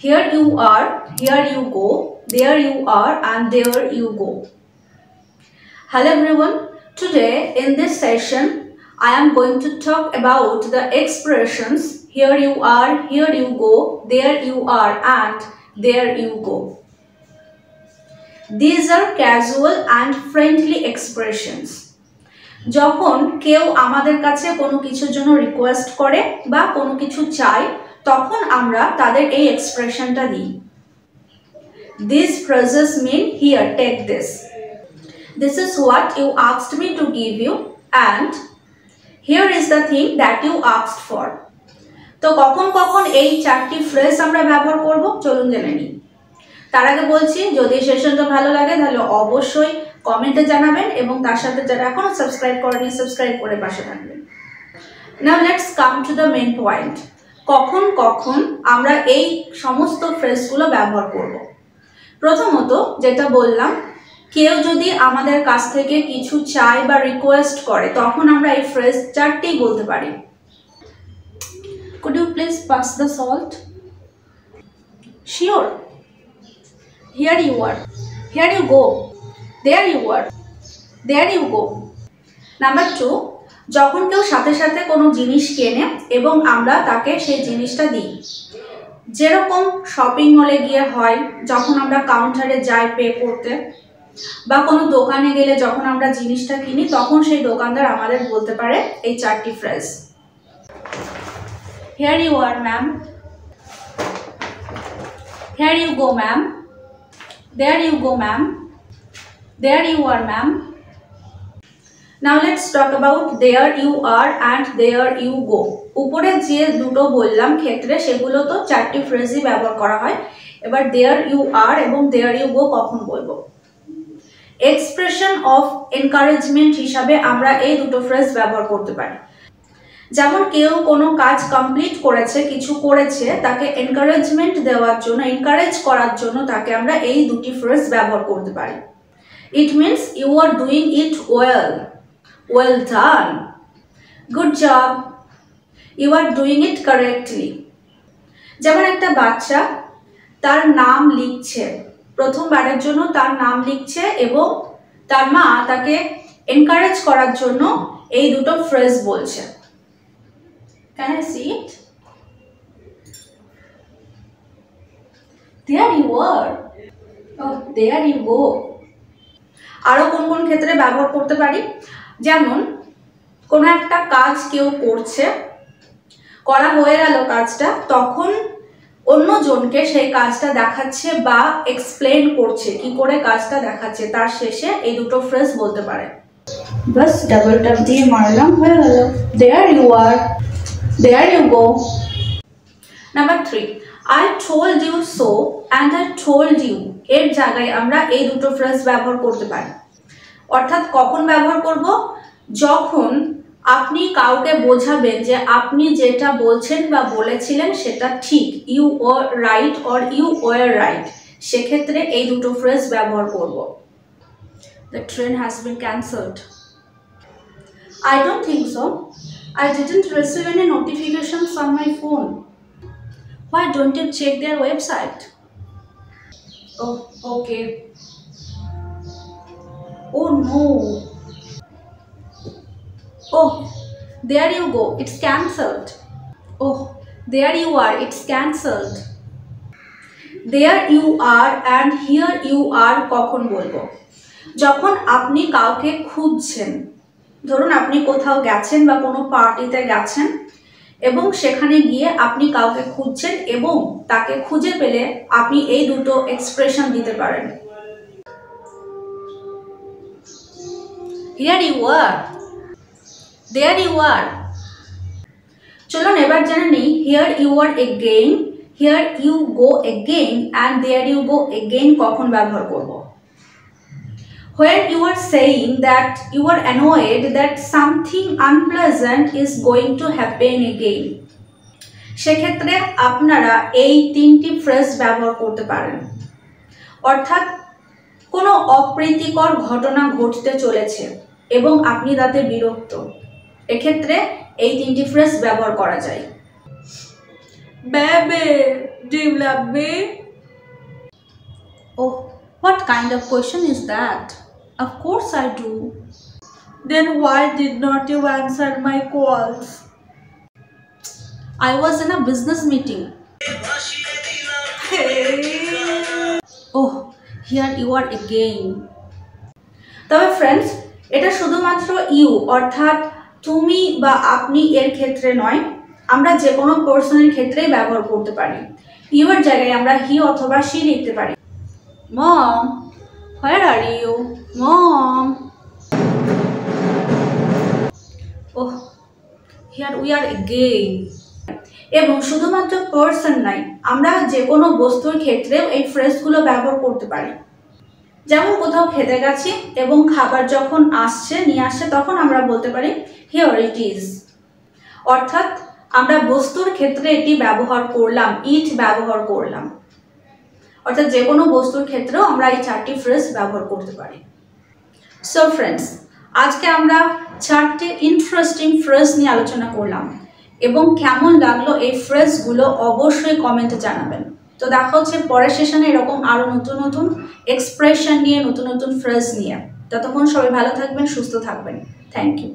Here you are, here you go, there you are, and there you go. Hello everyone, today in this session I am going to talk about the expressions here you are, here you go, there you are, and there you go. These are casual and friendly expressions. যখন কেউ আমাদের কাছে কোনো কিছুর জন্য request করে বা কোনো কিছু চায় তখন আমরা তাদের এই এক্সপ্রেশনটা দিই। These phrases mean here, take this. This is what you asked me to give you and here is the thing that you asked for. তো কখন কখন এই চারটি ফ্রেজ আমরা ব্যবহার করব চলুন জেনে নিই। তার আগে বলছি যদি সেশনটা ভালো লাগে তাহলে অবশ্যই কমেন্টে জানাবেন এবং তার সাথে যারা এখনো সাবস্ক্রাইব করেনি সাবস্ক্রাইব করে পাশে থাকবেন। Now let's come to the main point. কখন কখন আমরা এই সমস্ত ফ্রেজগুলো ব্যবহার করব। প্রথমত যেটা বললাম কেউ যদি আমাদের কাছ থেকে কিছু চায় বা রিকোয়েস্ট করে তখন আমরা এই ফ্রেজ চারটি বলতে পারি। Could you please pass the salt? Sure. Here you are. Here you go. There you are. There you go. Number 2, যখন কেউ সাথে সাথে কোনো জিনিস কেনে এবং আমরা তাকে সেই জিনিসটা দিই। যেরকম শপিং মলে গিয়ে হয় যখন আমরা কাউন্টারে যাই পে করতে বা কোনো দোকানে গেলে যখন আমরা জিনিসটা কিনি তখন সেই দোকানদার আমাদের বলতে পারে এই চারটি phrase. Here you are, ma'am. Here you go, ma'am. There you go, ma'am. There you are, ma'am. Now let's talk about there you are and there you go. উপরে যে দুটো বললাম ক্ষেত্রে সেগুলো তো চারটি ফ্রেজই ব্যবহার করা হয়। এবার there you are এবং there you go কখন বলবো? এক্সপ্রেশন অফ এনকারেজমেন্ট হিসাবে আমরা এই দুটো ফ্রেজ ব্যবহার করতে পারি। যেমন কেউ কোনো কাজ কমপ্লিট করেছে কিছু করেছে তাকে এনকারেজমেন্ট দেওয়ার জন্য এনকারেজ করার জন্য তাকে আমরা এই দুটি ফ্রেজ ব্যবহার করতে পারি। It means you are doing it well. Well done. Good job. You are doing it correctly. যেমন একটা বাচ্চা তার নাম লিখছে প্রথমবারের জন্য তার নাম লিখছে এবং তার মা তাকে এনকারেজ করার জন্য এই দুটো ফ্রেজ বলছে। Can I see it? There you are. Oh, there you go. আরো কোন কোন ক্ষেত্রে ব্যবহার করতে পারি যেমন কোনো একটা কাজ কেউ করছে করা হয়ে গেল কাজটা তখন অন্যজনকে সেই কাজটা দেখাচ্ছে বা এক্সপ্লেন করছে কি করে কাজটা দেখাচ্ছে তার শেষে এই দুটো ফ্রেজ বলতে পারে। বাস ডাবল ট্যাপ দিয়ে মারলাম হয়ে গেল। There you are. There you go. Number 3, I told you so and I told you. এর জায়গায় আমরা এই দুটো ফ্রেজ ব্যবহার করতে পারি। অর্থাৎ কখন ব্যবহার করব? যখন আপনি কাউকে বোঝাবেন যে আপনি যেটা বলছেন বা বলেছিলেন সেটা ঠিক, you were right or you were right, সেক্ষেত্রে এই দুটো ফ্রেজ ব্যবহার করব। The train has been cancelled. I don't think so. I didn't receive any notifications on my phone. Why don't you check their website? Oh, okay. Oh no. Oh, there you go. It's cancelled. Oh, there you are. It's cancelled. There you are and here you are কখন বলবো? যখন আপনি কাউকে খুঁজছেন ধরুন আপনি কোথাও গেছেন বা কোনো পার্টিতে গেছেন এবং সেখানে গিয়ে আপনি কাউকে খুঁজছেন এবং তাকে খুঁজে পেলে আপনি এই দুটো এক্সপ্রেশন দিতে পারেন। Here you are. There you are. চলুন এবার জেনে নিই here you are again, here you go again and there you go again কখন ব্যবহার করব। When you are saying that you are annoyed that something unpleasant is going to happen again, সেক্ষেত্রে আপনারা এই তিনটি ফ্রেজ ব্যবহার করতে পারেন। অর্থাৎ কোনো অপ্রীতিকর ঘটনা ঘটতে চলেছে এবং আপনি তাতে বিরক্ত, এক্ষেত্রে এই তিনটি ফ্রেজ ব্যবহার করা যায়। Baby, do you love me? Oh, what kind of question is that? Of course I do. Then why did not you answer my calls? I was in a business meeting. Oh, here you are again. তবে friends, এটা শুধুমাত্র you অর্থাৎ তুমি বা আপনি এর ক্ষেত্রে নয়, আমরা যে কোনো পার্সনের ক্ষেত্রেই ব্যবহার করতে পারি। ইউ এর জায়গায় আমরা হি অথবা শি লিখতে পারি। Mom, where are you? Mom. Oh, here we are again. এবং শুধুমাত্র পার্সন নাই, আমরা যে কোনো বস্তুর ক্ষেত্রেও এই ফ্রেজগুলো ব্যবহার করতে পারি। যেমন কোথাও খেতে গেছি এবং খাবার যখন নিয়ে আসছে তখন আমরা বলতে পারি হিয়ার ইট ইজ। অর্থাৎ আমরা বস্তুর ক্ষেত্রে এটি ব্যবহার করলাম, ইট ব্যবহার করলাম। অর্থাৎ যে কোনো বস্তুর ক্ষেত্রেও আমরা এই 4টি ফ্রেজ ব্যবহার করতে পারি। সো ফ্রেন্ডস, আজকে আমরা 4টি ইন্টারেস্টিং ফ্রেজ নিয়ে আলোচনা করলাম এবং কেমন লাগলো এই ফ্রেজগুলো অবশ্যই কমেন্টে জানাবেন। তো দেখা হচ্ছে পরের সেশনে এরকম আরও নতুন নতুন এক্সপ্রেশন নিয়ে, নতুন নতুন ফ্রেজ নিয়ে। ততক্ষণ সবাই ভালো থাকবেন, সুস্থ থাকবেন। Thank you.